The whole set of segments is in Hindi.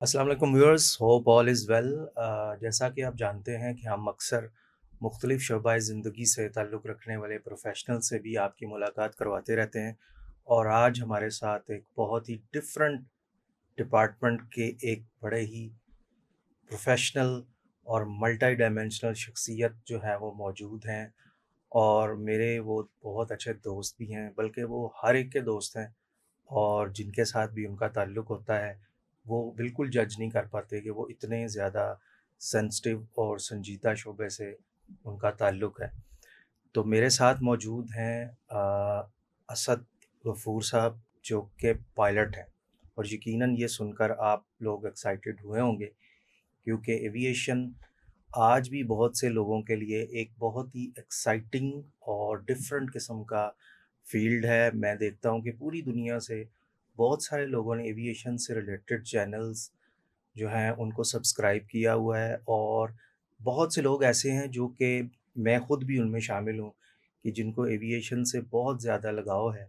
अस्सलाम वालेकुम viewers, hope all is well. जैसा कि आप जानते हैं कि हम अक्सर मुख्तलिफ़ शोबाए ज़िंदगी से ताल्लुक़ रखने वाले प्रोफ़ेशनल से भी आपकी मुलाकात करवाते रहते हैं। और आज हमारे साथ एक बहुत ही डिफरेंट डिपार्टमेंट के एक बड़े ही प्रोफ़ेशनल और मल्टी डायमेंशनल शख्सियत जो है वो मौजूद हैं। और मेरे वो बहुत अच्छे दोस्त भी हैं, बल्कि वो हर एक के दोस्त हैं। और जिनके साथ भी उनका ताल्लुक़ होता है, वो बिल्कुल जज नहीं कर पाते कि वो इतने ज़्यादा सेंसिटिव और संजीदा शोबे से उनका ताल्लुक़ है। तो मेरे साथ मौजूद हैं असद गफ़ूर साहब, जो कि पायलट हैं। और यकीनन ये सुनकर आप लोग एक्साइटेड हुए होंगे, क्योंकि एविएशन आज भी बहुत से लोगों के लिए एक बहुत ही एक्साइटिंग और डिफरेंट किस्म का फ़ील्ड है। मैं देखता हूँ कि पूरी दुनिया से बहुत सारे लोगों ने एविएशन से रिलेटेड चैनल्स जो हैं उनको सब्सक्राइब किया हुआ है। और बहुत से लोग ऐसे हैं जो कि मैं ख़ुद भी उनमें शामिल हूँ, कि जिनको एविएशन से बहुत ज़्यादा लगाव है।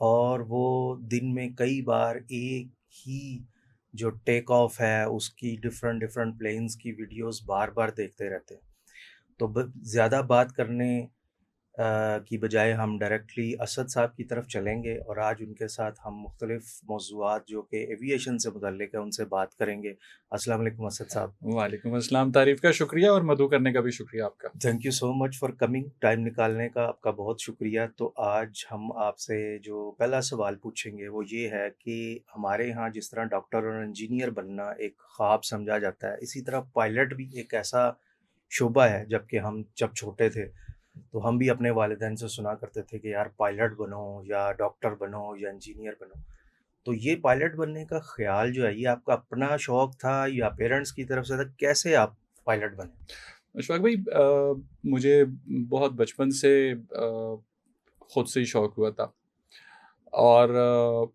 और वो दिन में कई बार एक ही जो टेक ऑफ है उसकी डिफरेंट डिफरेंट प्लेन्स की वीडियोस बार-बार देखते रहते हैं। तो ब ज़्यादा बात करने की बजाय हम डायरेक्टली असद साहब की तरफ चलेंगे और आज उनके साथ हम मुख्तलिफ़ मौज़ूआत जो कि एविएशन से मुतल्लिक़ है उनसे बात करेंगे। अस्सलाम वालेकुम असद साहब। वालेकुम अस्सलाम। तारीफ़ का शुक्रिया और मदऊ करने का भी शुक्रिया आपका। Thank you so much for coming. Time निकालने का आपका बहुत शुक्रिया। तो आज हम आपसे जो पहला सवाल पूछेंगे वो ये है कि हमारे यहाँ जिस तरह डॉक्टर और इंजीनियर बनना एक ख्वाब समझा जाता है, इसी तरह पायलट भी एक ऐसा शोबा है। जबकि हम जब छोटे थे तो हम भी अपने वालिदैन से सुना करते थे कि यार पायलट बनो या डॉक्टर बनो या इंजीनियर बनो। तो ये पायलट बनने का ख़्याल जो है, ये आपका अपना शौक़ था या पेरेंट्स की तरफ से था? कैसे आप पायलट बने? अशफाक भाई, मुझे बहुत बचपन से खुद से ही शौक़ हुआ था। और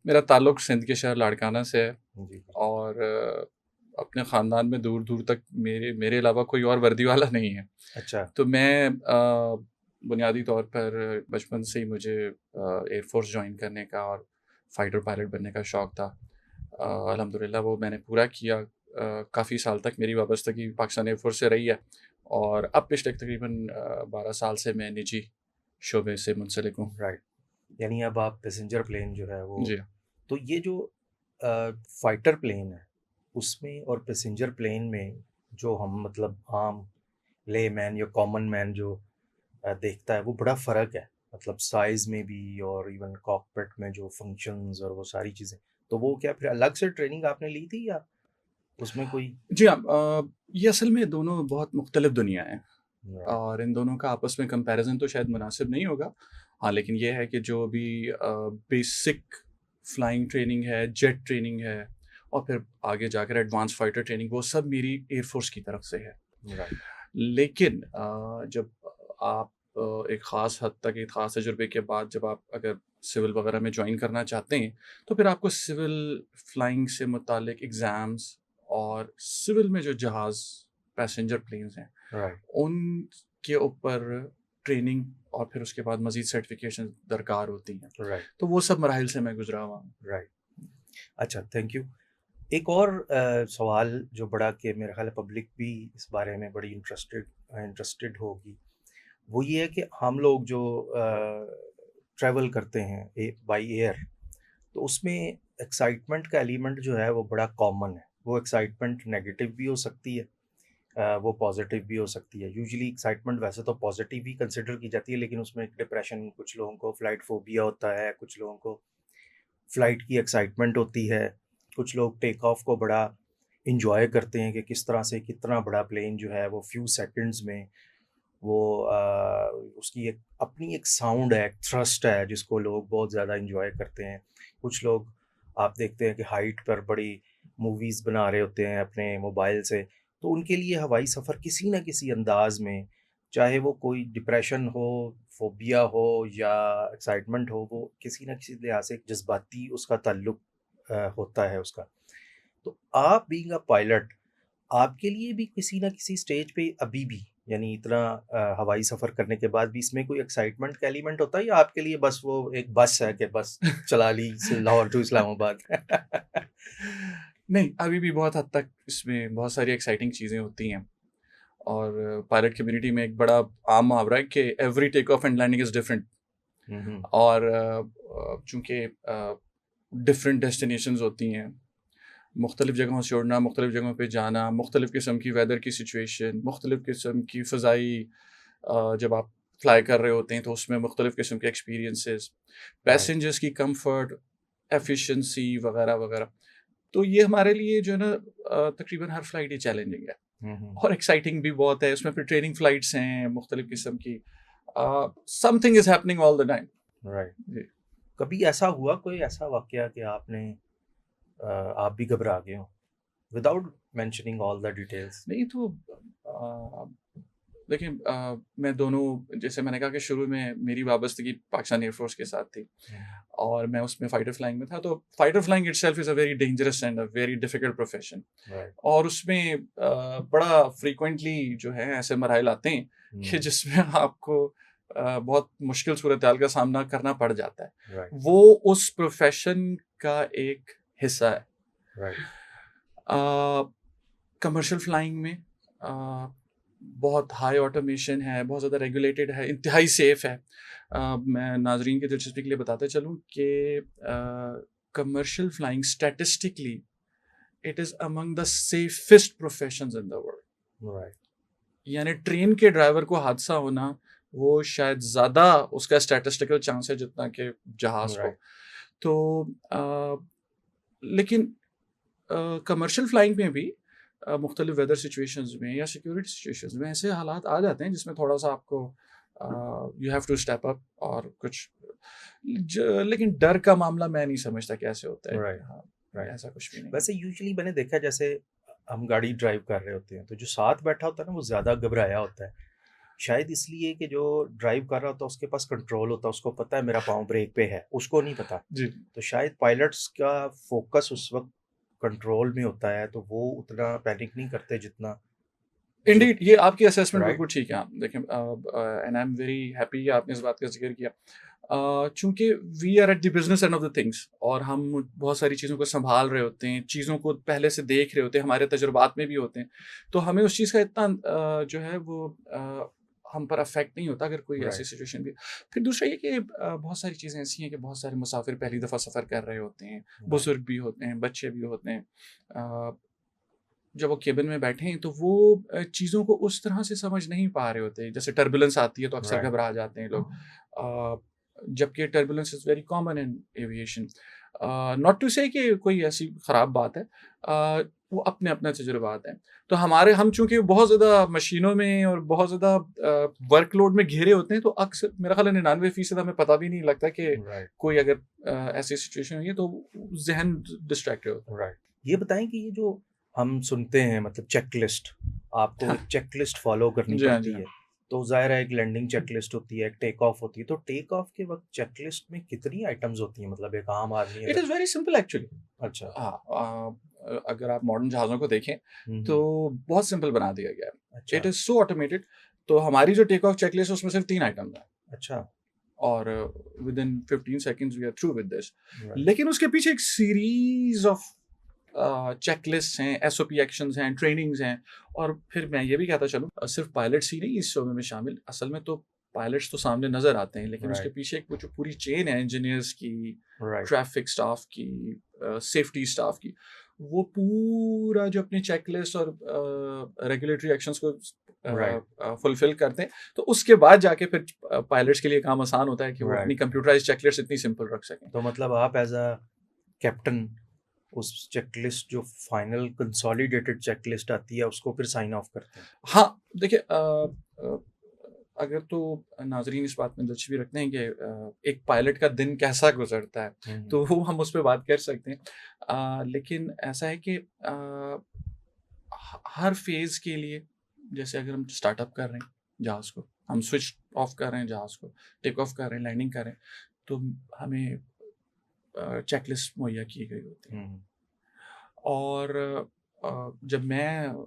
मेरा ताल्लुक़ सिंध के शहर लाड़काना से है। जी, जी। और अपने ख़ानदान में दूर-दूर तक मेरे मेरे अलावा कोई और वर्दी वाला नहीं है। अच्छा। तो मैं बुनियादी तौर पर बचपन से ही मुझे एयर फ़ोर्स जॉइन करने का और फ़ाइटर पायलट बनने का शौक़ था। अल्हम्दुलिल्लाह वो मैंने पूरा किया। काफ़ी साल तक मेरी वाबस्तगी पाकिस्तान एयर फ़ोर्स से रही है। और अब पिछले तकरीबन 12 साल से मैं निजी शोबे से मुंसलिक हूँ। राइट। यानी अब आप पैसेंजर प्लेन जो है वो, जी। तो ये जो फाइटर प्लेन है, उसमें और पैसेंजर प्लेन में जो हम मतलब आम लेमैन या कॉमन मैन जो देखता है, वो बड़ा फ़र्क है। मतलब साइज़ में भी और इवन कॉकपिट में जो फंक्शंस और वो सारी चीज़ें। तो वो क्या फिर अलग से ट्रेनिंग आपने ली थी या उसमें कोई? जी हाँ, ये असल में दोनों बहुत मुख्तलिफ दुनिया हैं। राइट। और इन दोनों का आपस में कंपैरिज़न तो शायद मुनासिब नहीं होगा। हाँ, लेकिन ये है कि जो भी बेसिक फ्लाइंग ट्रेनिंग है, जेट ट्रेनिंग है और फिर आगे जाकर एडवांस फाइटर ट्रेनिंग, वो सब मेरी एयर फ़ोर्स की तरफ से है। राइट। लेकिन जब आप एक ख़ास हद तक, एक ख़ास तजुर्बे के बाद जब आप अगर सिविल वग़ैरह में जॉइन करना चाहते हैं, तो फिर आपको सिविल फ्लाइंग से मुतालिक एग्ज़ाम्स और सिविल में जो जहाज़ पैसेंजर प्लेन्स हैं, राइट। उनके ऊपर ट्रेनिंग और फिर उसके बाद मज़ीद सर्टिफ़िकेशन दरकार होती हैं। राइट। तो वो सब मराहिल से मैं गुज़रा हुआ हूँ। राइट। अच्छा, थैंक यू। एक और सवाल जो बड़ा कि मेरा ख़्याल है पब्लिक भी इस बारे में बड़ी इंटरेस्टेड होगी, वो ये है कि हम लोग जो ट्रैवल करते हैं बाय एयर, तो उसमें एक्साइटमेंट का एलिमेंट जो है वो बड़ा कॉमन है। वो एक्साइटमेंट नेगेटिव भी हो सकती है, वो पॉजिटिव भी हो सकती है। यूजुअली एक्साइटमेंट वैसे तो पॉजिटिव ही कंसिडर की जाती है, लेकिन उसमें डिप्रेशन, कुछ लोगों को फ्लाइट फोबिया होता है, कुछ लोगों को फ्लाइट की एक्साइटमेंट होती है, कुछ लोग टेक ऑफ को बड़ा इंजॉय करते हैं कि किस तरह से कितना बड़ा प्लेन जो है वो फ्यू सेकंड्स में वो उसकी एक अपनी एक साउंड है, एक थ्रस्ट है जिसको लोग बहुत ज़्यादा इंजॉय करते हैं। कुछ लोग आप देखते हैं कि हाइट पर बड़ी मूवीज़ बना रहे होते हैं अपने मोबाइल से, तो उनके लिए हवाई सफ़र किसी न किसी अंदाज़ में, चाहे वो कोई डिप्रेशन हो, फ़ोबिया हो या एक्साइटमेंट हो, वो किसी न किसी लिहाज़ से एक जज़्बाती उसका ताल्लुक होता है उसका। तो आप बीइंग अ पायलट, आपके लिए भी किसी न किसी स्टेज पे अभी भी, यानी इतना हवाई सफ़र करने के बाद भी इसमें कोई एक्साइटमेंट का एलिमेंट होता है या आपके लिए बस वो एक बस है कि बस चला ली लाहौर टू इस्लामाबाद? नहीं, अभी भी बहुत हद तक इसमें बहुत सारी एक्साइटिंग चीज़ें होती हैं और पायलट कम्युनिटी में एक बड़ा आम मुहावरा है कि every take off and landing is different. हुँ, हुँ। और चूँकि डिफरेंट डेस्टिनेशंस होती हैं, मुख्तलिफ़ जगहों से उड़ना, मुख्तलिफ़ जगहों पे जाना, मुख्तलिफ़ किस्म की वेदर की सिचुएशन, मुख्तलिफ़ किस्म की फ़ज़ाई जब आप फ्लाई कर रहे होते हैं तो उसमें मुख्तलिफ़ किस्म के एक्सपीरियंसेस, राइट। पैसेंजर्स की कम्फ़र्ट, एफ़िशिएंसी वग़ैरह, वग़ैरह। तो ये हमारे लिए जो है ना तकरीबन हर फ्लाइट ही चैलेंजिंग है हुँ, हुँ। और एक्साइटिंग भी बहुत है। उसमें फिर ट्रेनिंग फ्लाइट्स हैं मुख्तलिफ़ किस्म की। Something is happening all the time. Right. जी। कभी ऐसा हुआ कोई ऐसा वाक़या कि आप भी घबरा गए हों? Without mentioning all the details? नहीं तो देखिए मैं दोनों जैसे मैंने कहा कि शुरू में मेरी वाबस्तगी पाकिस्तान एयरफोर्स के साथ थी हुँ, और मैं उसमें फाइटर फ्लाइंग में था। तो fighter flying itself is a very dangerous and a very difficult profession right. और उसमें बड़ा फ्रीक्वेंटली जो है ऐसे मराइल आते हैं कि हुँ, जिसमें आपको बहुत मुश्किल सूरत-हाल का सामना करना पड़ जाता है। राइट, वो उस प्रोफेशन का एक हिस्सा है। राइट। कमर्शियल फ्लाइंग में बहुत हाई ऑटोमेशन है, बहुत ज़्यादा रेगुलेटेड है, इंतहाई सेफ़ है। मैं नाज़रीन की दिलचस्पी के लिए बताते चलूँ कि commercial flying statistically it is among the safest professions in the world. Right, यानी ट्रेन के ड्राइवर को हादसा होना, वो शायद ज़्यादा उसका स्टैटिस्टिकल चांस है जितना कि जहाज़ को। राइट, तो लेकिन कमर्शियल फ्लाइंग में भी मुख्तलिफ वेदर सिचुएशंस में या सिक्योरिटी सिचुएशंस में ऐसे हालात आ जाते हैं जिसमें थोड़ा सा आपको you have to step up और कुछ लेकिन डर का मामला मैं नहीं समझता कैसे होता है। राइट, हाँ, राइट। ऐसा कुछ भी नहीं है। वैसे यूजुअली मैंने देखा है जैसे हम गाड़ी ड्राइव कर रहे होते हैं, तो जो साथ बैठा होता है ना वो ज़्यादा घबराया होता है। शायद इसलिए कि जो ड्राइव कर रहा होता है उसके पास कंट्रोल होता है, उसको पता है मेरा पाँव ब्रेक पे है, उसको नहीं पता। जी, तो शायद पायलट्स का फ़ोकस उस वक़्त कंट्रोल में होता है, तो वो उतना पैनिक नहीं करते जितना जो इंडीड ये आपकी असेसमेंट राइट? बिल्कुल ठीक है। आप देखें and I am very happy आपने इस बात का ज़िक्र किया। चूँकि we are at the business end of the things और हम बहुत सारी चीज़ों को सँभाल रहे होते हैं, चीज़ों को पहले से देख रहे होते हैं, हमारे तजुर्बात में भी होते हैं। तो हमें उस चीज़ का इतना जो है वो हम पर अफ़ेक्ट नहीं होता अगर कोई ऐसी राइट, सिचुएशन भी। फिर दूसरा ये कि बहुत सारी चीज़ें ऐसी हैं कि बहुत सारे मुसाफ़िर पहली दफ़ा सफ़र कर रहे होते हैं, राइट, बुज़ुर्ग भी होते हैं, बच्चे भी होते हैं। अ जब वो केबिन में बैठे हैं तो वो चीज़ों को उस तरह से समझ नहीं पा रहे होते। जैसे टर्बुलेंस आती है तो अक्सर राइट, घबरा जाते हैं लोग। जबकि turbulence is very common in aviation. Not to say कि कोई ऐसी ख़राब बात है। वो अपने-अपने तजुर्बात हैं। तो हम चूँकि बहुत ज़्यादा मशीनों में और बहुत ज़्यादा वर्कलोड में घिरे होते हैं तो अक्सर मेरा ख़्याल है 99% हमें पता भी नहीं लगता कि राइट, कोई अगर ऐसी सिचुएशन हुई है तो ज़हन डिस्ट्रैक्टेड होता है। राइट। ये बताएँ कि ये जो हम सुनते हैं मतलब चेकलिस्ट, आपको एक हाँ। चेकलिस्ट फ़ॉलो करनी जी हाँ, जी पड़ती हाँ। है। तो ज़ाहिर है एक लैंडिंग चेकलिस्ट होती है, एक टेक ऑफ होती है। तो टेक ऑफ के वक़्त चेकलिस्ट में कितनी आइटम्स होती हैं? मतलब एक आम आदमी इट अगर इज़ वेरी सिंपल एक्चुअली। अच्छा। हाँ, अगर आप मॉडर्न जहाज़ों को देखें, हुँ, हुँ। तो बहुत सिंपल बना दिया गया है। इट अच्छा, इज़ सो ऑटोमेटेड। तो हमारी जो टेक ऑफ चेकलिस्ट है, उसमें सिर्फ़ 3 आइटम्स हैं अच्छा। और within 15 seconds we are through with this. Right, लेकिन उसके पीछे एक सीरीज़ ऑफ चेकलिस्ट्स हैं, एसओपी एक्शंस हैं, ट्रेनिंग्स हैं और फिर मैं ये भी कहता चलूँ सिर्फ़ पायलट्स ही नहीं इस शोबे में शामिल। असल में तो पायलट्स तो सामने नज़र आते हैं, लेकिन उसके राइट, पीछे एक वो जो पूरी चेन है इंजीनियर्स की, राइट, ट्रैफ़िक स्टाफ़ की, सेफ्टी स्टाफ़ की, वो पूरा जो अपनी चेकलिस्ट और रेगुलेटरी एक्शंस को राइट, फुलफ़िल करते हैं, तो उसके बाद जाके फिर पायलट्स के लिए काम आसान होता है कि वो अपनी राइट। कंप्यूटराइज़्ड चेकलिस्ट इतनी सिंपल रख सकें। तो मतलब आप एज़ अ कैप्टन उस चेकलिस्ट जो फाइनल कंसोलिडेटेड चेकलिस्ट आती है, उसको फिर साइन ऑफ करते हैं। हाँ, देखिए अ, अगर तो नाज़रीन इस बात में दिलचस्पी रखते हैं कि एक पायलट का दिन कैसा गुज़रता है, हुँ, हुँ। तो वो हम उस पे बात कर सकते हैं। लेकिन ऐसा है कि हर फ़ेज़ के लिए जैसे अगर हम स्टार्टअप कर रहे हैं जहाज़ को, हम स्विच ऑफ कर रहे हैं जहाज़ को, टेक ऑफ कर रहे हैं, लैंडिंग कर रहे हैं, तो हमें चेकलिस्ट मुहैया की गई होती है। हुँ, हुँ। और जब मैं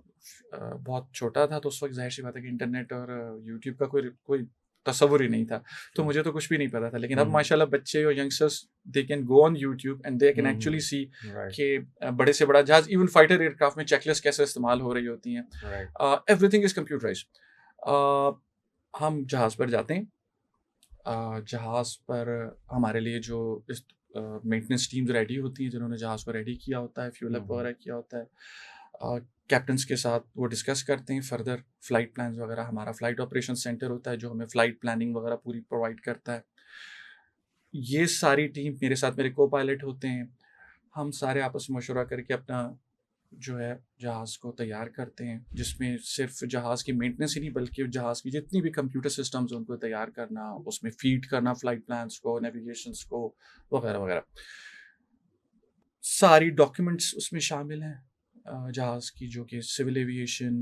बहुत छोटा था तो उस वक़्त ज़ाहिर-सी बात है कि इंटरनेट और यूट्यूब का कोई कोई तसव्वुर ही नहीं था। तो मुझे तो कुछ भी नहीं पता था, लेकिन अब माशाल्लाह बच्चे और youngsters they can go on YouTube and they can actually see कि बड़े से बड़ा जहाज, इवन फाइटर एयरक्राफ्ट में चेकलिस्ट कैसे इस्तेमाल हो रही होती हैं, एवरीथिंग इज कंप्यूटराइज्ड। हम जहाज पर जाते हैं, जहाज पर हमारे लिए जो इस मेंटेनेंस टीम्स रेडी होती हैं, जिन्होंने जहाज को रेडी किया होता है, फ्यूल अप वगैरह किया होता है, कैप्टन्स के साथ वो डिस्कस करते हैं फर्दर फ्लाइट प्लान्स वगैरह। हमारा फ्लाइट ऑपरेशन सेंटर होता है जो हमें फ़्लाइट प्लानिंग वगैरह पूरी प्रोवाइड करता है। ये सारी टीम, मेरे साथ मेरे को पायलट होते हैं, हम सारे आपस में मशवरा करके अपना जो है जहाज़ को तैयार करते हैं, जिसमें सिर्फ जहाज़ की मेंटेनेंस ही नहीं बल्कि जहाज़ की जितनी भी कंप्यूटर सिस्टम्स उनको तैयार करना, उसमें फीड करना फ़्लाइट प्लान्स को, नेविगेशंस को वगैरह वगैरह। सारी डॉक्यूमेंट्स उसमें शामिल हैं जहाज़ की, जो कि सिविल एविएशन,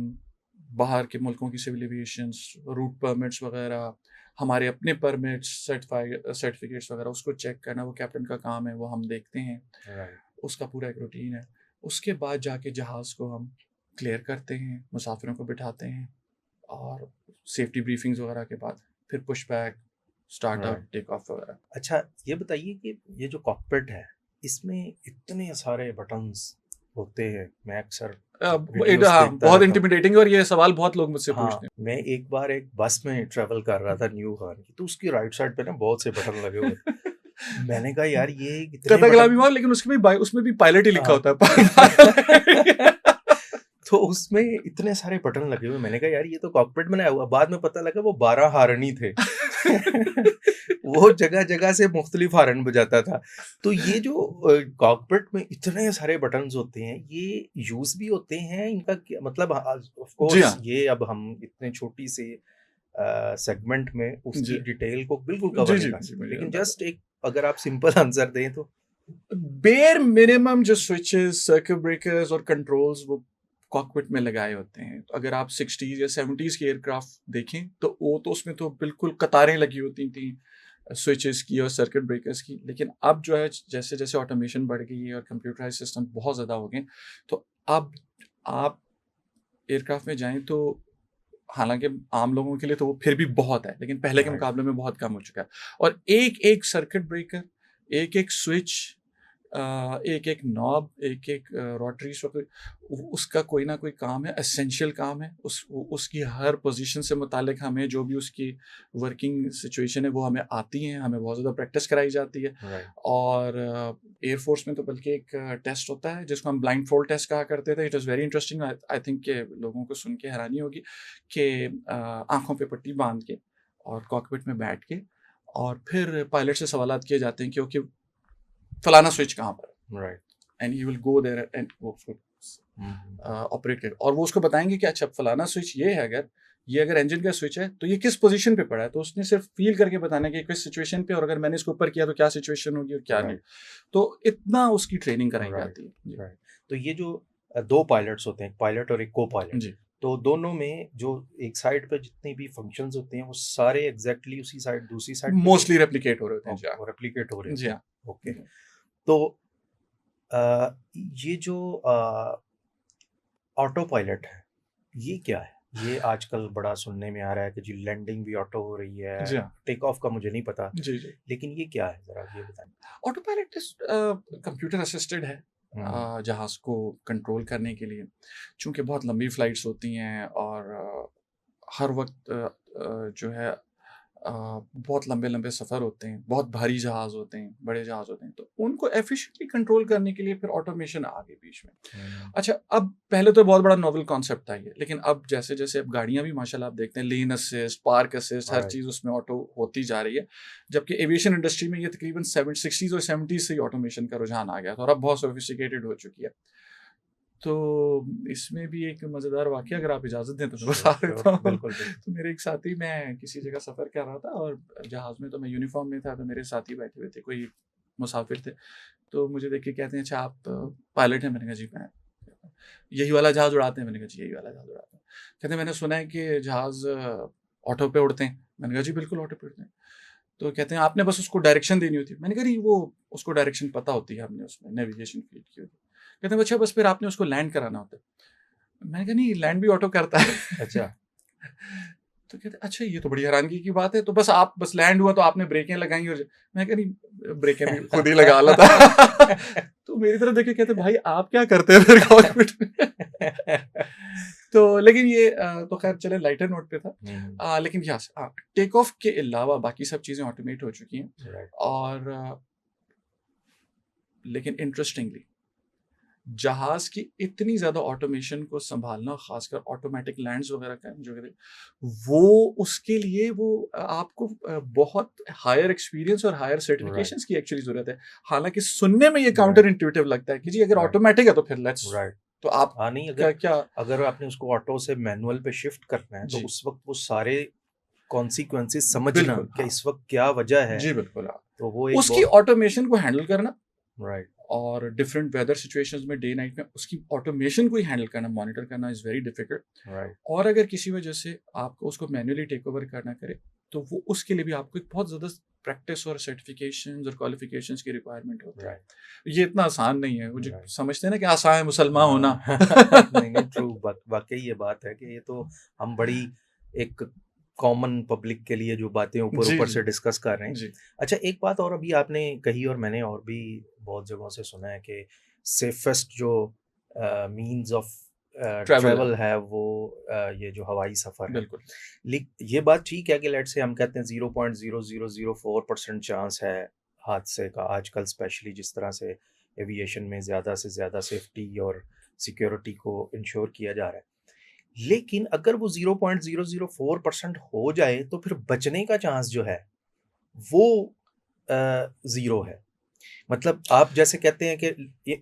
बाहर के मुल्कों की सिविल एविएशंस, रूट परमिट्स वगैरह, हमारे अपने परमिट्स, सर्टिफिकेट्स वगैरह, उसको चेक करना वो कैप्टन का काम है, वो हम देखते हैं। उसका पूरा एक रूटीन है। उसके बाद जाके जहाज़ को हम क्लियर करते हैं, मुसाफिरों को बिठाते हैं, और सेफ्टी ब्रीफिंग्स वगैरह के बाद फिर push back, startup, take off वगैरह। अच्छा, ये बताइए कि ये जो कॉकपिट है, इसमें इतने सारे बटन्स होते हैं। मैं अक्सर वीडियोस देखता बहुत रहता हूँ। इंटिमिडेटिंग, और ये सवाल बहुत लोग मुझसे पूछते हैं। मैं एक बार एक बस में ट्रेवल कर रहा था न्यू खान की, तो उसकी राइट साइड पे ना बहुत से बटन लगे हुए थे। मैंने कहा यार ये इतने कथा कलामी बटन, लेकिन उसमें भी पायलट ही लिखा हाँ। होता है। तो उसमें इतने सारे बटन लगे हुए, मैंने कहा यार ये तो कॉकपिट बनाया हुआ। बाद में पता लगा वो 12 हारनी थे। वो जगह जगह से मुख्तलिफ हारन बजाता था। तो ये जो कॉकपिट में इतने सारे बटन्स होते हैं, ये यूज भी होते हैं, इनका क्या मतलब? ऑफ जी कोर्स हाँ, ये अब हम इतने छोटी से सेगमेंट में उसकी जी डिटेल को बिल्कुल कवर जी नहीं जी कर जी, सकते, मुझे लेकिन अंदाजा। जस्ट एक अगर आप सिंपल आंसर दें तो। बेयर मिनिमम जो स्विचेस, सर्किट ब्रेकर्स और कंट्रोल्स वो कॉकपिट में लगाए होते हैं। तो अगर आप 60s या 70s के एयरक्राफ्ट देखें तो वो तो उसमें तो बिल्कुल कतारें लगी होती थी स्विचेस की और सर्किट ब्रेकर्स की। लेकिन अब जो है, जैसे जैसे ऑटोमेशन बढ़ गई है और कंप्यूटराइज सिस्टम बहुत ज़्यादा हो गए, तो अब आप एयरक्राफ्ट में जाएं तो हालांकि आम लोगों के लिए तो वो फिर भी बहुत है, लेकिन पहले के राइट, मुकाबले में बहुत कम हो चुका है। और एक एक सर्किट ब्रेकर, एक एक स्विच, एक एक नॉब, एक एक रोटरी सॉकेट, उसका कोई ना कोई काम है, एसेंशियल काम है। उसकी हर पोजीशन से मुतालिक हमें जो भी उसकी वर्किंग सिचुएशन है वो हमें आती है, हमें बहुत ज़्यादा प्रैक्टिस कराई जाती है। राइट, और एयरफोर्स में तो बल्कि एक टेस्ट होता है जिसको हम ब्लाइंड फोल्ड टेस्ट कहा करते थे। It is very interesting. I think के लोगों को सुन के हैरानी होगी कि आंखों पे पट्टी बांध के और कॉकपिट में बैठ के और फिर पायलट से सवालात किए जाते हैं क्योंकि फलाना स्विच कहाँ पर है, right, and you will go there and वो उसको ऑपरेट कर, और वो उसको बताएंगे कि अच्छा फलाना स्विच ये है, अगर ये अगर इंजन का स्विच है तो ये किस पोजीशन पे पड़ा है। तो उसने सिर्फ फील करके बताना कि किस सिचुएशन पे, और अगर मैंने इसको ऊपर किया तो क्या सिचुएशन होगी और क्या नहीं। तो इतना उसकी ट्रेनिंग कराई जाती है जी। राइट। तो ये जो दो पायलट्स होते हैं, एक पायलट और एक को पायलट, जी तो दोनों में जो एक साइड पे जितनी भी फंक्शंस होते हैं वो सारे एग्जैक्टली उसी साइड दूसरी साइड पे मोस्टली रेप्लिकेट हो रहे होते हैं जी हाँ। रेप्लिकेट हो रहे जी होते हाँ। हैं। ओके। तो ये जो ऑटो पायलट है, ये क्या है? ये आजकल बड़ा सुनने में आ रहा है कि जी लैंडिंग भी ऑटो हो रही है, जी हाँ। टेक ऑफ का मुझे नहीं पता, जी जी। लेकिन ये क्या है, जरा ये बताएं। ऑटो पायलट कंप्यूटर असिस्टेड है जहाज़ को कंट्रोल करने के लिए। चूँकि बहुत लंबी फ़्लाइट्स होती हैं और हर वक़्त जो है बहुत लंबे-लंबे सफ़र होते हैं, बहुत भारी जहाज़ होते हैं, बड़े जहाज़ होते हैं, तो उनको एफ़िशिएंटली कंट्रोल करने के लिए फिर ऑटोमेशन आ गई बीच में। अच्छा, अब पहले तो बहुत बड़ा नोवेल कॉन्सेप्ट था ये, लेकिन अब जैसे-जैसे अब गाड़ियाँ भी माशाल्लाह आप देखते हैं, लेन असिस्ट, पार्क असिस्ट, हर राइट, चीज़ उसमें ऑटो होती जा रही है। जबकि एविएशन इंडस्ट्री में ये तकरीबन 60s और 70s से ही ऑटोमेशन का रुझान आ गया था और अब बहुत सोफिस्टिकेटेड हो चुकी है। तो इसमें भी एक मज़ेदार वाक़या अगर आप इजाज़त दें तो मैं बता श्योर, देता हूँ। बिल्कुल बिल्कुल। तो मेरे एक साथी, मैं किसी जगह सफ़र कर रहा था और जहाज़ में तो मैं यूनिफ़ॉर्म में था, तो मेरे साथी बैठे हुए थे, कोई मुसाफ़िर थे। तो मुझे देख के कहते हैं, अच्छा आप पायलट हैं? मैंने कहा जी मैं। यही वाला जहाज़ उड़ाते हैं? मैंने कहा जी यही वाला जहाज़ उड़ाते हैं। कहते हैं मैंने सुना है कि जहाज़ ऑटो पे उड़ते हैं। मैंने कहा जी बिल्कुल ऑटो पे उड़ते हैं। तो कहते हैं आपने बस उसको डायरेक्शन देनी होती है। मैंने कहा नहीं, वो उसको डायरेक्शन पता होती है, हमने उसमें नेविगेशन फीड की होती है। कहते हैं अच्छा बस फिर आपने उसको लैंड कराना होता है। मैंने कहा नहीं, लैंड भी ऑटो करता है। अच्छा। तो कहते अच्छा ये तो बड़ी हैरानगी की बात है, तो बस आप बस लैंड हुआ तो आपने ब्रेकें लगाई और मैं कह नहीं ब्रेकें भी खुद ही लगा लेता। तो मेरी तरफ देखे कहते भाई आप क्या करते हैं फिर कॉकपिट में। तो लेकिन ये तो खैर चले लाइटर नोट पे था। लेकिन यस टेक ऑफ के अलावा बाकी सब चीज़ें ऑटोमेट हो चुकी हैं। राइट। और लेकिन इंटरेस्टिंगली जहाज की इतनी ज्यादा ऑटोमेशन को संभालना, खासकर ऑटोमेटिक लैंड्स वगैरह का जो है, वो उसके लिए वो आपको बहुत हायर एक्सपीरियंस और हायर राइट। सर्टिफिकेशंस की एक्चुअली जरूरत है। हालांकि सुनने में ये राइट। काउंटर इंट्यूटिव लगता है कि जी अगर राइट। ऑटोमेटिक है तो फिर लेट्स, राइट। तो आप हाँ नहीं, क्या अगर क्या अगर आपने उसको ऑटो से मैनुअल पे शिफ्ट करना है तो जी उस वक्त वो सारे कॉन्सिक्वेंसेस समझना बिल्कुल कि हाँ इस वक्त क्या वजह है, जी बिल्कुल हाँ तो वो एक उसकी बहुत। ऑटोमेशन को हैंडल करना राइट। और डिफरेंट वेदर सिचुएशंस में डे नाइट में उसकी ऑटोमेशन को ही हैंडल करना, मॉनिटर करना इज़ वेरी डिफिकल्ट। राइट। और अगर किसी वजह से आपको उसको मैन्युअली टेक ओवर करना करे तो वो उसके लिए भी आपको एक बहुत ज़्यादा प्रैक्टिस और सर्टिफिकेशंस और क्वालिफिकेशंस की रिक्वायरमेंट होती है। राइट। ये इतना आसान नहीं है, वो जो राइट। समझते हैं ना कि आसान है मुसलमान होना। नहीं नहीं, ट्रू, वाकई ये बात है कि ये तो हम बड़ी एक कॉमन पब्लिक के लिए जो बातें ऊपर जी ऊपर जी से डिस्कस कर रहे हैं। जी अच्छा, एक बात और अभी आपने कही और मैंने और भी बहुत जगहों से सुना है कि सेफेस्ट जो मींस ऑफ ट्रैवल है ट्रैवल है वो ये जो हवाई सफ़र है। बिल्कुल ये बात ठीक है कि लेट से हम कहते हैं 0.0004% चांस है हादसे का आजकल, स्पेशली जिस तरह से एविएशन में ज़्यादा से ज़्यादा सेफ्टी और सिक्योरिटी को इंश्योर किया जा रहा है। लेकिन अगर वो 0.004% हो जाए तो फिर बचने का चांस जो है वो ज़ीरो है। मतलब आप जैसे कहते हैं कि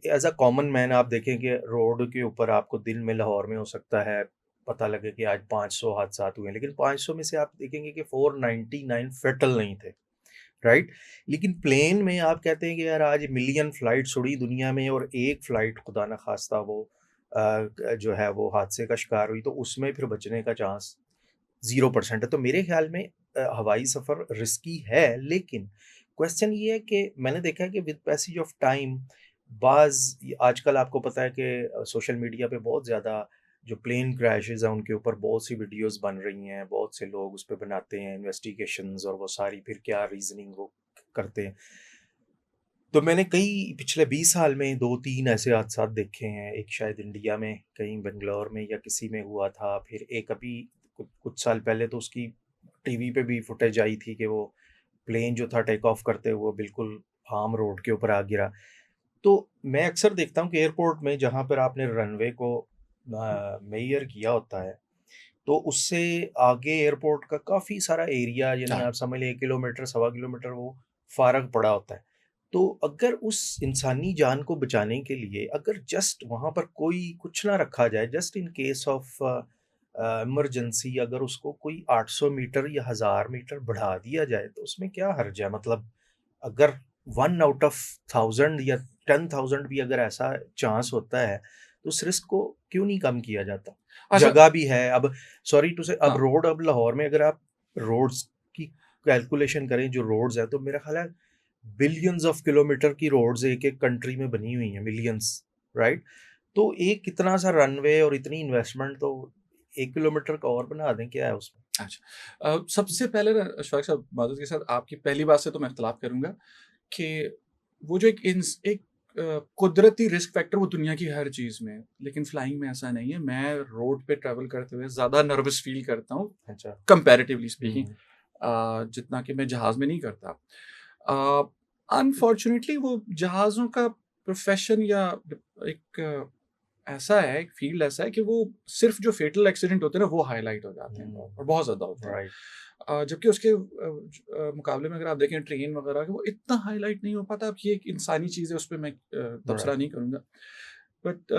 एज अ कॉमन मैन आप देखें कि रोड के ऊपर आपको दिन में लाहौर में हो सकता है पता लगे कि आज 500 हादसात हुए हैं, लेकिन 500 में से आप देखेंगे कि 499 फेटल नहीं थे। राइट। लेकिन प्लेन में आप कहते हैं कि यार आज मिलियन फ्लाइट्स उड़ी दुनिया में और एक फ्लाइट खुदा न खास्ता वो जो है वो हादसे का शिकार हुई, तो उसमें फिर बचने का चांस 0% है। तो मेरे ख्याल में हवाई सफ़र रिस्की है, लेकिन क्वेश्चन ये है कि मैंने देखा है कि विद पैसेज ऑफ टाइम बाज़ आजकल आपको पता है कि सोशल मीडिया पे बहुत ज़्यादा जो प्लेन क्रैशेज़ हैं उनके ऊपर बहुत सी वीडियोज़ बन रही हैं, बहुत से लोग उस पे बनाते हैं इन्वेस्टिगेशंस और वो सारी फिर क्या रीज़निंग वो करते हैं। तो मैंने कई पिछले 20 साल में 2-3 ऐसे हादसात देखे हैं। एक शायद इंडिया में कहीं बेंगलोर में या किसी में हुआ था, फिर एक अभी कुछ साल पहले तो उसकी टीवी पे भी फुटेज आई थी कि वो प्लेन जो था टेक ऑफ करते हुए बिल्कुल आम रोड के ऊपर आ गिरा। तो मैं अक्सर देखता हूँ कि एयरपोर्ट में जहाँ पर आपने रनवे को मेजर किया होता है, तो उससे आगे एयरपोर्ट का काफ़ी सारा एरिया, यानी हाँ आप समझ लें 1 किलोमीटर, सवा किलोमीटर वो फ़ारग पड़ा होता है। तो अगर उस इंसानी जान को बचाने के लिए अगर जस्ट वहाँ पर कोई कुछ ना रखा जाए, just in case of emergency अगर उसको कोई 800 मीटर या 1000 मीटर बढ़ा दिया जाए, तो उसमें क्या हर्ज है? मतलब अगर 1 आउट ऑफ 1000 या 10,000 भी अगर ऐसा चांस होता है, तो उस रिस्क को क्यों नहीं कम किया जाता? अच्छा जगह भी है, अब सॉरी टू से अब हाँ रोड, अब लाहौर में अगर आप रोड्स की कैलकुलेशन करें, जो रोड्स हैं, तो मेरा ख्याल है बिलियंस ऑफ किलोमीटर की रोड्स एक-एक कंट्री में बनी हुई हैं, मिलियंस, राइट? तो एक इतना सा रनवे और इतनी इन्वेस्टमेंट तो 1 किलोमीटर का और बना दें, क्या है उसमें? अच्छा सबसे पहले ना अशफाक साहब माज़रत के साथ आपकी पहली बात से तो मैं इख्तिलाफ़ करूँगा कि वो जो एक कुदरती रिस्क फैक्टर वो दुनिया की हर चीज़ में है, लेकिन फ्लाइंग में ऐसा नहीं है। मैं रोड पे ट्रैवल करते हुए ज़्यादा नर्वस फ़ील करता हूँ अच्छा। कंपैरेटिवली स्पीकिंग हुँ। जितना कि मैं जहाज़ में नहीं करता। अनफॉर्चुनेटली वो जहाज़ों का प्रोफ़ेशन या एक ऐसा है, एक फ़ील्ड ऐसा है कि वो सिर्फ़ जो फ़ेटल एक्सीडेंट होते हैं ना, वो हाइलाइट हो जाते हैं हुँ। और बहुत ज़्यादा होते हैं। राइट। जबकि उसके मुकाबले में अगर आप देखें ट्रेन वगैरह के वो इतना हाइलाइट नहीं हो पाता। अब ये एक इंसानी चीज़ है, उस पे मैं तबसरा राइट। नहीं करूँगा। बट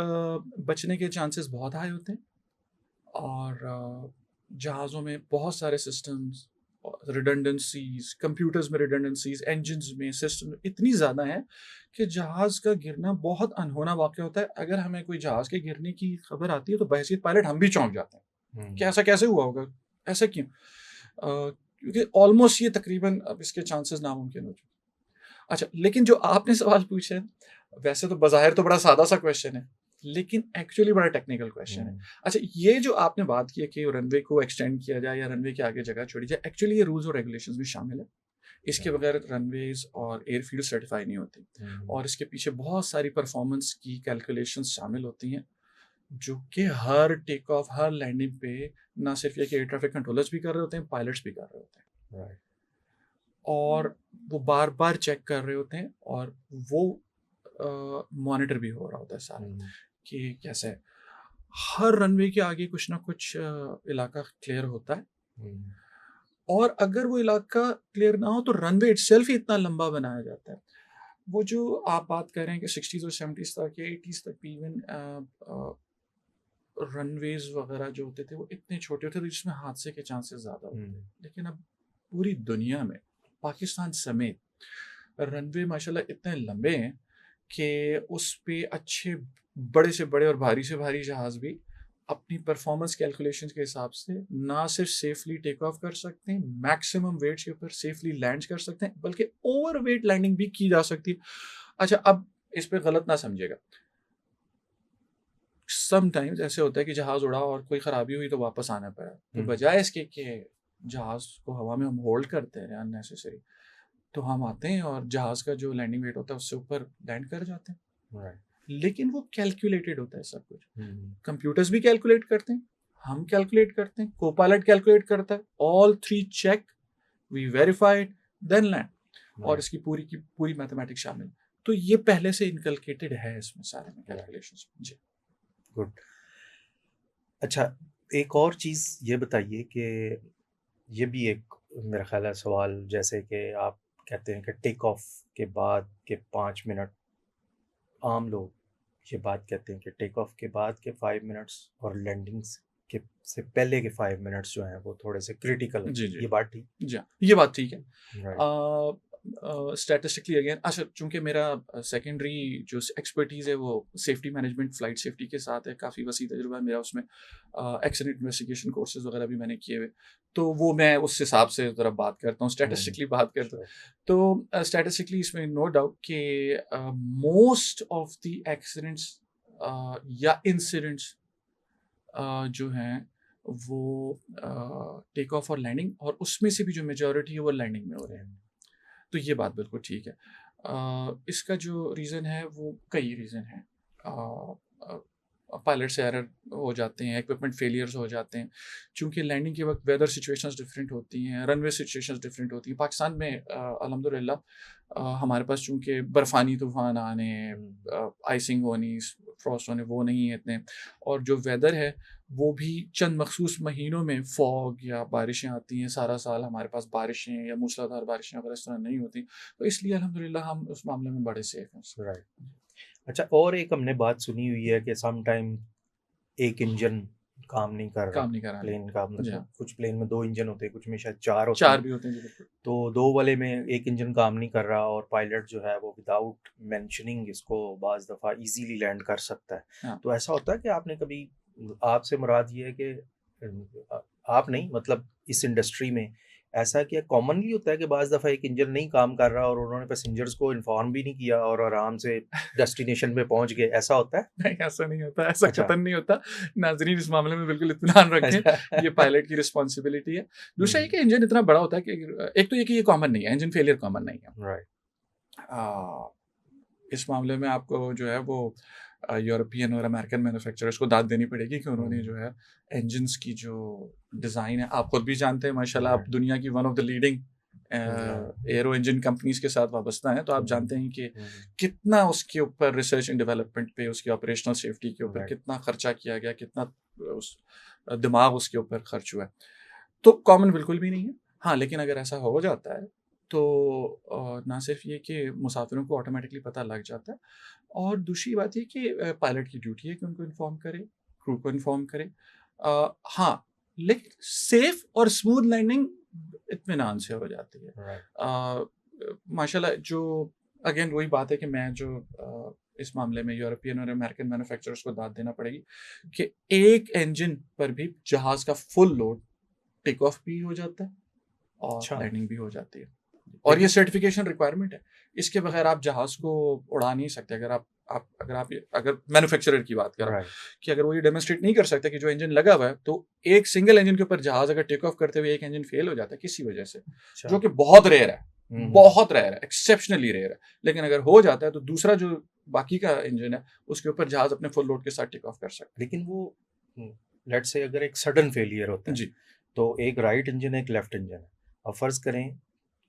बचने के चांसेस बहुत हाई होते हैं और जहाज़ों में बहुत सारे सिस्टम्स रिडंडेंसीज़, कंप्यूटर्स में रिडंडेंसीज़, इंजन्स में, सिस्टम में इतनी ज़्यादा है कि जहाज़ का गिरना बहुत अनहोना वाक़या होता है। अगर हमें कोई जहाज़ के गिरने की खबर आती है तो बहसीत पायलट हम भी चौंक जाते हैं कि हुँ। ऐसा कैसे हुआ होगा? ऐसा क्यों? क्योंकि ऑलमोस्ट ये तकरीबन अब इसके चांसेस नामुमकिन हो चुके हैं। अच्छा, लेकिन जो आपने सवाल पूछा है, वैसे तो बज़ाहिर तो बड़ा सादा-सा क्वेश्चन है। लेकिन एक्चुअली बड़ा टेक्निकल क्वेश्चन है। अच्छा, ये जो आपने बात की है कि रनवे को एक्सटेंड किया जाए या रनवे के आगे जगह छोड़ी जाए, एक्चुअली ये रूल्स और रेगुलेशंस भी शामिल है। इसके बगैर रनवेज और एयरफील्ड सर्टिफाई नहीं होती, और इसके पीछे बहुत सारी परफॉर्मेंस की कैलकुलेशंस शामिल होती हैं, जो कि हर टेक ऑफ, हर लैंडिंग पे ना सिर्फ ये कि एयर ट्रैफिक कंट्रोलर्स भी कर रहे होते हैं, पायलट्स भी कर रहे होते हैं, राइट। और वो बार बार चेक कर रहे होते हैं, और वो मॉनिटर भी हो रहा होता है सारा कि कैसे है। हर रनवे के आगे कुछ ना कुछ इलाका क्लियर होता है, और अगर वो इलाका क्लियर ना हो तो रनवे इटसेल्फ ही इतना लंबा बनाया जाता है। वो जो आप बात कर रहे हैं कि 60s और 70s तक या 80s तक भी इवन रनवेज वगैरह जो होते थे वो इतने छोटे होते थे जिसमें हादसे के चांसेस ज़्यादा होते थे। लेकिन अब पूरी दुनिया में, पाकिस्तान समेत, रनवे माशाल्लाह इतने लंबे हैं कि उस पे अच्छे बड़े से बड़े और भारी से भारी जहाज़ भी अपनी परफॉर्मेंस कैलकुलेशंस के हिसाब से ना सिर्फ सेफली टेक ऑफ कर सकते हैं, मैक्सिमम वेट्स के ऊपर सेफली लैंड कर सकते हैं, बल्कि ओवर वेट लैंडिंग भी की जा सकती है। अच्छा, अब इस पे गलत ना समझिएगा, समटाइम्स ऐसे होता है कि जहाज़ उड़ा और कोई ख़राबी हुई तो वापस आना पड़ा, तो बजाय इसके कि जहाज़ को हवा में हम होल्ड करते हैं अननेसेसरी, तो हम आते हैं और जहाज़ का जो लैंडिंग वेट होता है उससे ऊपर लैंड कर जाते हैं। राइट। लेकिन वो कैलकुलेटेड होता है सब कुछ। कंप्यूटर्स भी कैलकुलेट करते हैं, हम कैलकुलेट करते हैं, को पायलट कैलकुलेट करता है, all three check, we verified, then land, और इसकी पूरी की पूरी मैथमेटिक्स शामिल। तो ये पहले से इनकलकेटेड है इसमें सारे में कैलकुलेशंस। जी, गुड। अच्छा, एक और चीज़ ये बताइए कि ये भी एक मेरा ख़्याल है सवाल, जैसे कि आप कहते हैं कि टेक ऑफ के बाद के 5 मिनट, आम लोग ये बात कहते हैं कि टेक ऑफ के बाद के 5 मिनट्स और लैंडिंग्स के से पहले के 5 मिनट्स जो हैं वो थोड़े से क्रिटिकल हैं। जी, जी, ये बात ठीक? जी हाँ, ये बात ठीक है। राइट। स्टैटिस्टिकली अगेन, अच्छा, चूंकि मेरा सेकेंडरी जो एक्सपर्टीज़ है वो सेफ्टी मैनेजमेंट, फ्लाइट सेफ्टी के साथ है, काफ़ी वसी तजुर्बा है मेरा उसमें, एक्सीडेंट इन्वेस्टिगेशन कोर्सेज वगैरह भी मैंने किए हुए, तो वो मैं उस हिसाब से ज़रा बात करता हूँ, स्टैटिस्टिकली बात करता हूँ। तो स्टैटिस्टिकली इसमें नो डाउट कि मोस्ट ऑफ द एक्सीडेंट्स या इंसिडेंट्स जो हैं वो टेक ऑफ और लैंडिंग, और उसमें से भी जो मेजॉरिटी है वो लैंडिंग में हो रहे हैं। तो ये बात बिल्कुल ठीक है। इसका जो रीज़न है वो कई रीज़न हैं। पायलट से एरर हो जाते हैं, इक्विपमेंट फेलियर्स हो जाते हैं, चूँकि लैंडिंग के वक़्त वेदर सिचुएशंस डिफरेंट होती हैं, रनवे सिचुएशंस डिफरेंट होती हैं। पाकिस्तान में अल्हम्दुलिल्लाह हमारे पास चूँकि बर्फ़ानी तूफ़ान आने, आइसिंग होनी, फ्रॉस्ट होने, वो नहीं है इतने, और जो वेदर है वो भी चंद मखसूस महीनों में फॉग या बारिशें आती हैं, सारा साल हमारे पास बारिशें या मूसलाधार बारिशें वगैरह इस तरह नहीं होती, तो इसलिए अल्हम्दुलिल्लाह हम उस मामले में बड़े सेफ हैं। राइट। अच्छा, और एक हमने बात सुनी हुई है कि सम टाइम एक इंजन काम नहीं कर रहा काम नहीं करा प्लेन का, जी मतलब हाँ, कुछ प्लेन में 2 इंजन होते हैं, कुछ में शायद 4 होते 4 हैं। भी होते हैं जी, बिल्कुल। तो 2 वाले में एक इंजन काम नहीं कर रहा और पायलट जो है वो विदाउट मेंशनिंग इसको बाज़ दफ़ा ईज़िली लैंड कर सकता है। हाँ। तो ऐसा होता है कि आपने कभी, आपसे मुराद ये है कि आप नहीं, मतलब इस इंडस्ट्री में ऐसा क्या कॉमनली होता है कि बाज़ दफ़ा एक इंजन नहीं काम कर रहा और उन्होंने पैसेंजर्स को इन्फॉर्म भी नहीं किया और आराम से डेस्टिनेशन पे पहुँच गए, ऐसा होता है? नहीं, ऐसा नहीं होता, ऐसा अच्छा। कतई नहीं होता। नाज़रीन इस मामले में बिल्कुल इत्मीनान रखें, अच्छा। ये पायलट की रिस्पॉन्सिबिलिटी है। दूसरा ये हुँ, कि इंजन इतना बड़ा होता है कि एक तो ये कि ये कॉमन नहीं है, इंजन फेलियर कॉमन नहीं है। राइट। अ, इस मामले में आपको जो है वो यूरोपियन और अमेरिकन मैन्युफैक्चरर्स को दाद देनी पड़ेगी कि उन्होंने जो हुँ, है इंजन्स की जो डिज़ाइन है, आप खुद भी जानते हैं माशाल्लाह, आप राइट। दुनिया की one of the leading right. Arrow engine companies के साथ वाबस्ता हैं, तो आप हुँ, जानते हैं कि हुँ, कितना उसके ऊपर रिसर्च एंड डेवलपमेंट पे, उसकी ऑपरेशनल सेफ्टी के ऊपर राइट। कितना खर्चा किया गया, कितना उस दिमाग उसके ऊपर खर्च हुआ है। तो कॉमन बिल्कुल भी नहीं है। हाँ, लेकिन अगर ऐसा हो जाता है तो ना सिर्फ़ ये कि मुसाफ़िरों को ऑटोमैटिकली पता लग जाता है, और दूसरी बात ये कि पायलट की ड्यूटी है कि उनको इन्फॉर्म करे, क्रू को इन्फॉर्म करे। हाँ, लेकिन सेफ़ और स्मूथ लैंडिंग इत्मीनान से हो जाती है। राइट। माशाल्लाह, जो अगेन वही बात है कि मैं जो इस मामले में यूरोपियन और अमेरिकन मैन्युफैक्चरर्स को दाद देना पड़ेगी कि एक इंजन पर भी जहाज़ का फुल लोड टेक ऑफ भी हो जाता है और अच्छा। लैंडिंग भी हो जाती है। और ये लेकिन सर्टिफिकेशन रिक्वायरमेंट है। इसके बगैर आप जहाज़ को उड़ा नहीं सकते। अगर मैन्युफैक्चरर की बात करें राइट। कि अगर वो ये डेमोंस्ट्रेट नहीं कर सकते कि जो इंजन लगा हुआ है, तो एक सिंगल इंजन के ऊपर जहाज़ अगर टेक ऑफ करते हुए एक इंजन फेल हो जाता है किसी वजह से, अच्छा। जो कि बहुत रेयर है, हम्म। एक्सेप्शनली रेयर है। लेकिन अगर हो जाता है तो दूसरा जो बाकी का इंजन है, उसके ऊपर जहाज़ अपने फुल लोड के साथ टेक ऑफ कर सकता लेकिन वो लेट्स से अगर एक सडन फेलियर होता है। है, जी। तो एक राइट इंजन एक लेफ्ट इंजन है। अब फर्ज करें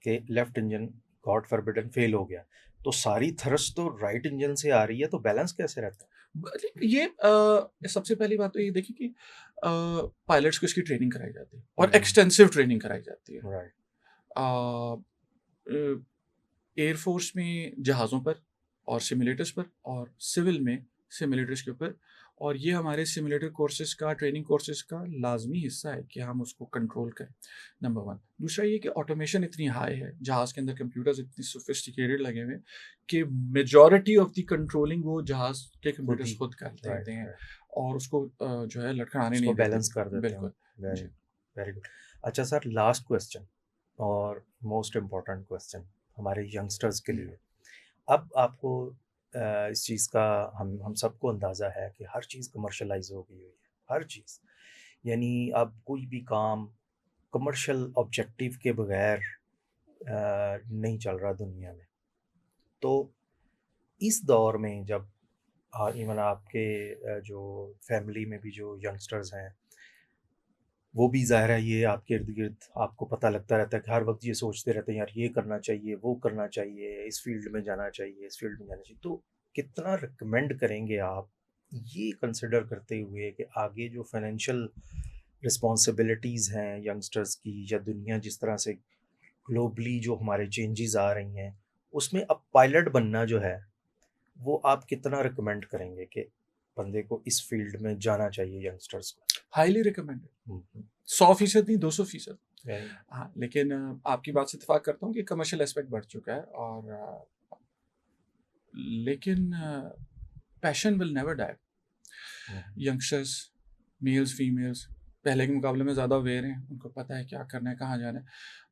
कि left engine God forbidden fail हो गया, तो सारी थ्रस्ट तो राइट इंजन से आ रही है, तो बैलेंस कैसे रहता ये सबसे पहली बात तो ये देखिए कि पायलट्स को इसकी ट्रेनिंग कराई जाती है है? और एक्सटेंसिव ट्रेनिंग कराई जाती है। राइट। एयरफोर्स में जहाज़ों पर और सिमुलेटर्स पर, और सिविल में सिमुलेटर्स के ऊपर। और ये हमारे सिमुलेटर कोर्सेज का, ट्रेनिंग कोर्सेज का लाजमी हिस्सा है कि हम उसको कंट्रोल करें, नंबर वन। दूसरा ये कि ऑटोमेशन इतनी हाई है, जहाज़ के अंदर कंप्यूटर्स इतनी सोफिस्टिकेटेड लगे हुए हैं कि मेजॉरिटी ऑफ द कंट्रोलिंग वो जहाज़ के खुद कंप्यूटर्स ही। खुद कर राइट, देते हैं राइट। और उसको जो है लटखड़ाने उसको नहीं देते। बैलेंस कर देते हैं। बिल्कुल। वेरी जी। Very good. अच्छा सर, लास्ट क्वेश्चन और मोस्ट इम्पोर्टेंट क्वेश्चन हमारे यंगस्टर्स के लिए। अब आपको इस चीज़ का हम सबको अंदाज़ा है कि हर चीज़ कमर्शलाइज हो गई हुई है, हर चीज़। यानी अब कोई भी काम कमर्शियल ऑब्जेक्टिव के बगैर नहीं चल रहा दुनिया में। तो इस दौर में जब इवन आपके जो फैमिली में भी जो यंगस्टर्स हैं, वो भी ज़ाहिर है ये आपके इर्द-गिर्द आपको पता लगता रहता है कि हर वक़्त ये सोचते रहते हैं, यार ये करना चाहिए, वो करना चाहिए, इस फ़ील्ड में जाना चाहिए, इस फ़ील्ड में जाना चाहिए। तो कितना रिकमेंड करेंगे आप ये कंसिडर करते हुए कि आगे जो फाइनेंशियल रिस्पॉन्सिबिलिटीज़ हैं यंगस्टर्स की, या दुनिया जिस तरह से ग्लोबली जो हमारे चेंजेज़ आ रही हैं, उसमें अब पायलट बनना जो है, वो आप कितना रिकमेंड करेंगे कि बंदे को इस फ़ील्ड में जाना चाहिए यंगस्टर्स को? Highly recommended. हुँ, हुँ। 100% नहीं, 200%। वेरी हाँ, लेकिन आपकी बात से इत्तेफ़ाक करता हूँ कि कमर्शियल एस्पेक्ट बढ़ चुका है, और लेकिन पैशन विल नेवर डाई। हुँ, यंगस्टर्स, मेल्स, फीमेल्स पहले के मुकाबले में ज़्यादा अवेयर हैं, उनको पता है क्या करना है, कहाँ जाना है,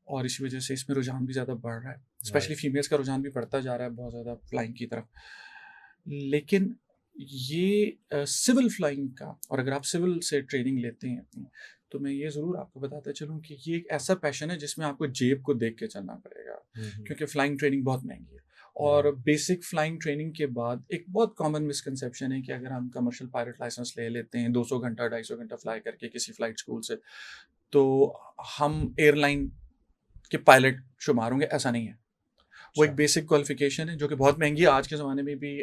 और इसी वजह से इसमें रुझान भी ज़्यादा बढ़ रहा है। Specially right. फीमेल्स का रुझान भी बढ़ता जा रहा है बहुत ज़्यादा फ्लाइंग की तरफ। लेकिन ये सिविल फ्लाइंग का, और अगर आप सिविल से ट्रेनिंग लेते हैं अपनी, तो मैं ये ज़रूर आपको बताता चलूँ कि ये एक ऐसा पैशन है जिसमें आपको जेब को देख के चलना पड़ेगा, हुँ, हुँ। क्योंकि फ्लाइंग ट्रेनिंग बहुत महंगी है। और राइट। बेसिक फ्लाइंग ट्रेनिंग के बाद एक बहुत कॉमन मिसकंसेप्शन है कि अगर हम कमर्शियल पायलट लाइसेंस ले लेते हैं 200 घंटा 250 घंटा फ्लाई करके किसी फ्लाइट स्कूल से, तो हम एयरलाइन के पायलट शुमार होंगे। ऐसा नहीं है। वो एक अच्छा। बेसिक क्वालिफिकेशन है जो कि बहुत महंगी है आज के ज़माने में भी।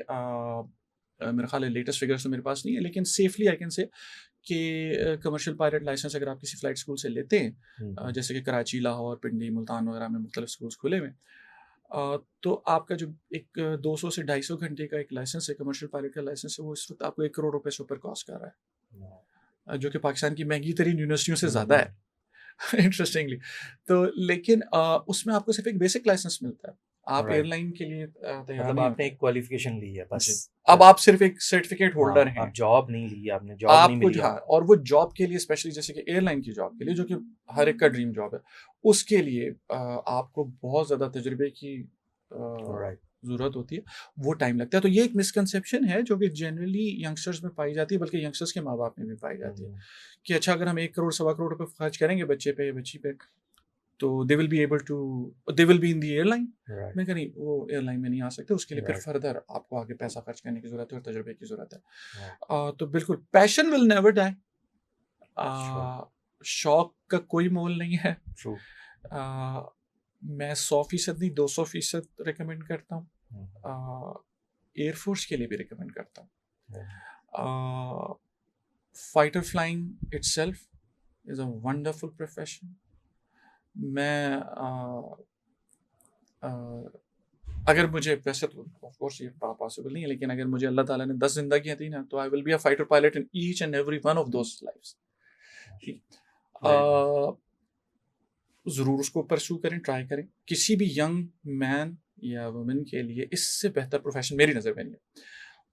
मेरा ख्याल है लेटेस्ट फिगर्स तो मेरे पास नहीं है, लेकिन सेफली आई कैन से कि कमर्शियल पायलट लाइसेंस अगर आप किसी फ़्लाइट स्कूल से लेते हैं, हुँ, हुँ। जैसे कि कराची, लाहौर, पिंडी, मुल्तान वगैरह में मुख्तलिफ स्कूल्स खुले हुए हैं, तो आपका जो एक 200 से 250 घंटे का एक लाइसेंस है, कमर्शियल पायलट का लाइसेंस है, वो इस वक्त आपको 1 करोड़ रुपए से ऊपर कॉस्ट कर रहा है, वाह! जो कि पाकिस्तान की महंगी तरीन यूनिवर्सिटियों से हुँ, ज़्यादा हुँ। है। इंटरेस्टिंगली। तो लेकिन उसमें आपको सिर्फ एक बेसिक लाइसेंस मिलता है। आप राइट। एयरलाइन के लिए तैयार मतलब नहीं आपने होते। एक क्वालिफ़िकेशन ली है बस। जी। अब आप सिर्फ एक सर्टिफ़िकेट होल्डर हाँ, आप हैं। जॉब नहीं ली, आपने जॉब नहीं आपको मिली हाँ, आपको। और वो जॉब के लिए स्पेशली जैसे कि एयरलाइन की जॉब के लिए, जो कि हर एक का ड्रीम जॉब है, उसके लिए आपको बहुत ज़्यादा तजुर्बे की राइट। ज़रूरत होती है, वो टाइम लगता है। तो ये एक मिसकंसेप्शन है जो कि जनरली यंगस्टर्स में पाई जाती है, बल्कि यंगस्टर्स के माँ-बाप में भी पाई हुँ, जाती है, हुँ। कि अच्छा अगर हम 1 करोड़ सवा करोड़ रुपए खर्च करेंगे बच्चे पे या बच्ची पे, तो they will be in the airline. Right, मैं कहा नहीं, वो एयरलाइन में नहीं आ सकते, उसके लिए फिर राइट। फर्दर आपको आगे पैसा खर्च करने की ज़रूरत है और तजुर्बे की ज़रूरत है। हाँ, तो बिल्कुल passion will never die. Sure, शौक का कोई मोल नहीं है। ट्रू। अ, मैं 100% नहीं, 200% रिकमेंड करता हूँ। हुँ, एयरफोर्स के लिए भी रिकमेंड करता हुँ। हूँ। Fighter flying itself is a wonderful profession. मैं अ, अगर मुझे, वैसे तो ऑफ कोर्स ये पॉसिबल नहीं है, लेकिन अगर मुझे अल्लाह ताला ने 10 ज़िंदगियाँ दी ना, तो I will be a fighter pilot in each and every one of those lives. ठीक। Very nice. अ, ज़रूर उसको परस्यू करें, ट्राई करें। किसी भी यंग मैन या वुमन के लिए इससे बेहतर प्रोफ़ेशन मेरी नज़र में नहीं है।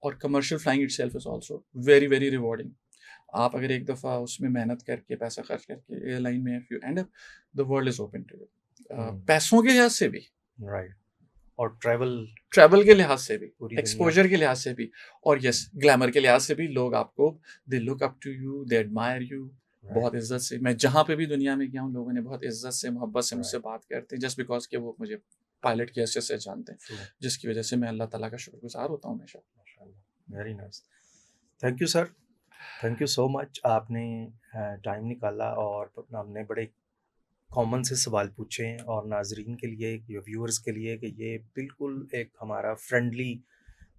और commercial flying itself is also very, very rewarding. आप अगर एक दफ़ा उसमें मेहनत करके, पैसा खर्च करके एयरलाइन में if you end up, the world is open to you. हुँ, पैसों के लिहाज से भी, राइट। और ट्रैवल ट्रैवल के लिहाज से भी, पूरी दुनिया एक्सपोज़र के लिहाज से भी, और यस ग्लैमर के लिहाज से भी लोग आपको they look up to you, they admire you. Right, बहुत इज़्ज़त से मैं जहाँ पे भी दुनिया में गया हूँ, लोगों ने बहुत इज़्ज़त से, मोहब्बत से मुझसे राइट, बात करते हैं, जस्ट बिकॉज़ कि वो मुझे पायलट की हैसियत से जानते हैं, ट्रू, जिसकी वज़ह से मैं अल्लाह ताला का शुक्रगुज़ार होता हूँ हमेशा। माशाल्लाह, very nice. Thank you sir, thank you so much. आपने टाइम निकाला और हमने बड़े कॉमन से सवाल पूछे हैं और नाज़रीन के लिए, ये व्यूअर्स के लिए कि ये बिल्कुल एक हमारा फ्रेंडली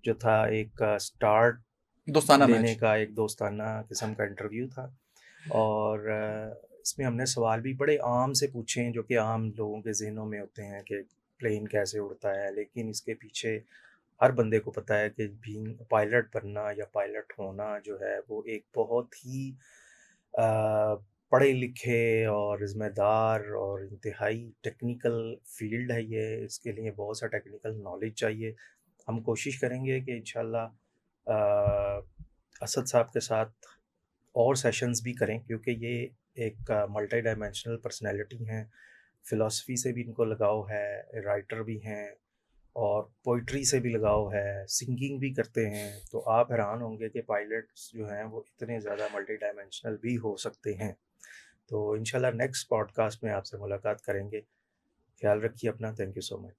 जो था एक स्टार्ट दोस्ताना लेने मैच। का एक दोस्ताना किस्म का इंटरव्यू था। और इसमें हमने सवाल भी बड़े आम से पूछे हैं जो कि आम लोगों के ज़हनों में होते हैं कि प्लेन कैसे उड़ता है, लेकिन इसके पीछे हर बंदे को पता है कि बीइंग पायलट बनना या पायलट होना जो है वो एक बहुत ही पढ़े लिखे और ज़िम्मेदार और इंतहाई टेक्निकल फ़ील्ड है ये। इसके लिए बहुत सा टेक्निकल नॉलेज चाहिए। हम कोशिश करेंगे कि इंशाल्लाह असद साहब के साथ और सेशंस भी करें, क्योंकि ये एक मल्टी डायमेंशनल पर्सनैलिटी हैं। फ़िलॉसफ़ी से भी इनको लगाव है, राइटर भी हैं और पोइट्री से भी लगाव है, सिंगिंग भी करते हैं। तो आप हैरान होंगे कि पायलट्स जो हैं वो इतने ज़्यादा मल्टी डायमेंशनल भी हो सकते हैं। तो इंशाल्लाह नेक्स्ट पॉडकास्ट में आपसे मुलाकात करेंगे। ख़्याल रखिए अपना। Thank you so much.